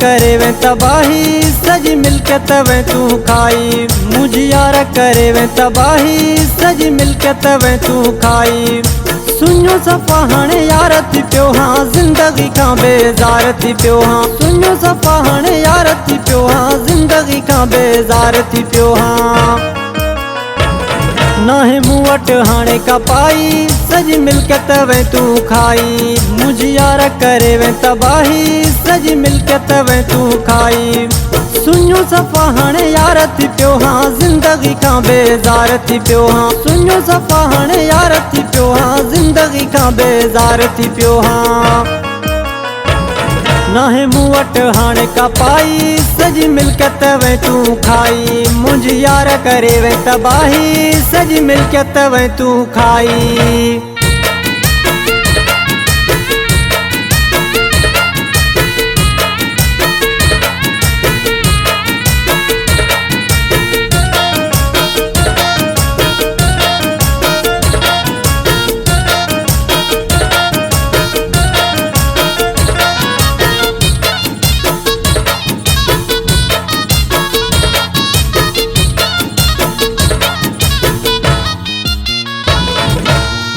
करे वे तबाही सजी मिलके तवे तू खाई। मुझी यार करे वे तबाही सजी मिलके तवे तू खाई। सुनो सफ़ा हाणे यार थी पियो हाँ जिंदगी का बेजार थी पियो हाँ। सुनो सफ़ा हाणे यार थी पियो हाँ जिंदगी का बेजार थी पियो हाँ। नाहे मूं वट हाणे का पाई सजी मिलके तवे तू खाई। मुझी यार करे वे तबाही सजी मिलके तवे तू खाई। सुनो सफ़ा हाणे यार थी पियो हाँ जिंदगी का बेजार थी पियो हाँ। सुनो सफ़ा हाणे यार थी पियो हाँ जिंदगी का बेजार थी पियो हाँ। नाहे मूं वट हाणे का पाई सजी मिलके तवे तू खाई। मुझी यार करे वे तबाही सजी मिलके तवे तू खाई।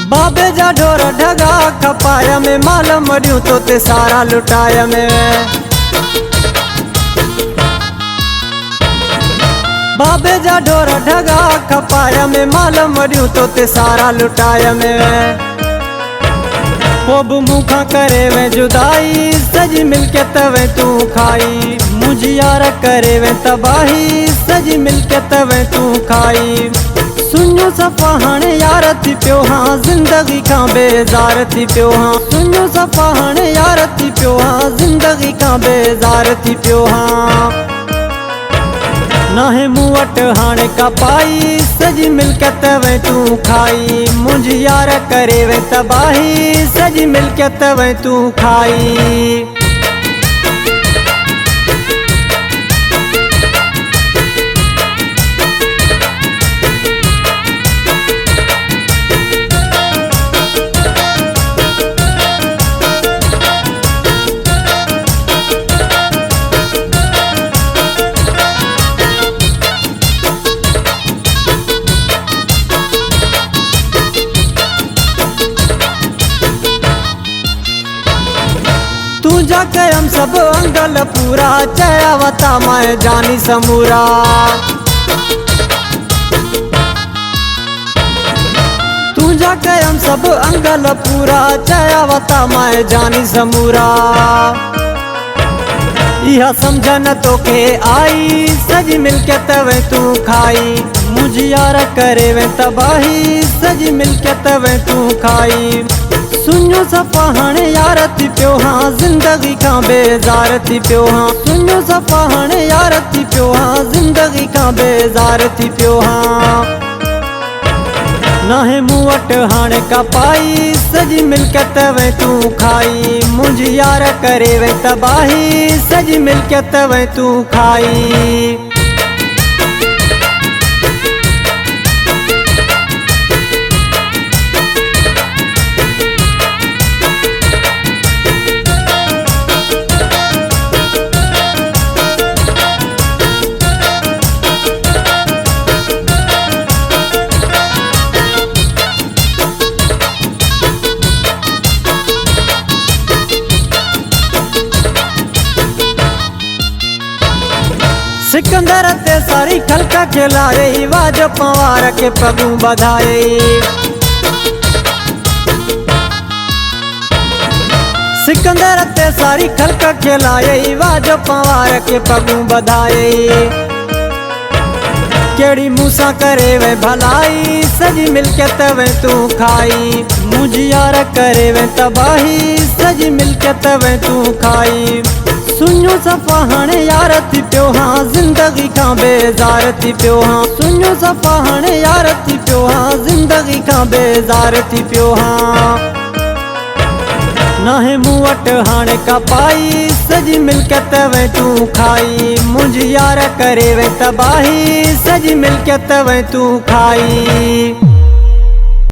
बाबे जा ढोर ढगा खपाया में माल मरियूं तो ते सारा लुटाया में। बाबे जा ढोर ढगा खपाया में माल मरियूं तो ते सारा लुटाया में। पोब मुखा करे वे जुदाई सजी मिलके तवे तू खाई। मुझी यार करे वे तबाही सजी मिलके तवे तू खाई। सुनो सफ़ा हाणे यार थी पियो हाँ जिंदगी का बेजार थी पियो हाँ। सुनो सफ़ा हाणे यार थी पियो हाँ जिंदगी का बेजार थी पियो हाँ। नाहे मूं वट हाणे का पाई सजी मिलके तवे तू खाई। मुझी यार करे वे तबाही सजी मिलके तवे तू खाई। तू जाके हम सब अंगल पूरा चयावता मैं जानी समूरा। तू जाके हम सब अंगल पूरा चयावता मैं जानी समूरा। यह समझन तो के आई सजी मिलके तवे तू खाई। मुझी यार करे वे तबाही सजी मिलके तवे तू खाई। सुनो सफ़ा हाणे यार थी पियो हाँ जिंदगी का बेजार थी पियो हाँ। सुनो सफ़ा हाणे यार थी पियो हाँ जिंदगी का बेजार थी पियो हाँ। नाहे मूं वट हाणे का पाई सजी मिलके तवे तू खाई। मुझी यार करे वे तबाही सजी मिलके तवे तू खाई। सिकंदर ते सारी खलका खिलाए वाज पवार के पगू बधाए। सिकंदर ते सारी खलका खिलाए वाज पवार के पगू बधाए। केड़ी मूसा करे वे भलाई सजी मिलके तवे तू खाई। मुझी यार करे वे तबाही सजी मिलके तवे तू खाई। सुनो सफ़ा हाणे यार थी पियो हाँ जिंदगी का बेजार थी पियो हाँ। सुनो सफ़ा हाणे यार थी पियो हाँ जिंदगी का बेजार थी पियो हाँ। नाहे मूं वट हाणे का पाई सजी मिलके तवे तू खाई। मुझी यार करे वे तबाही सजी मिलके तवे तू खाई।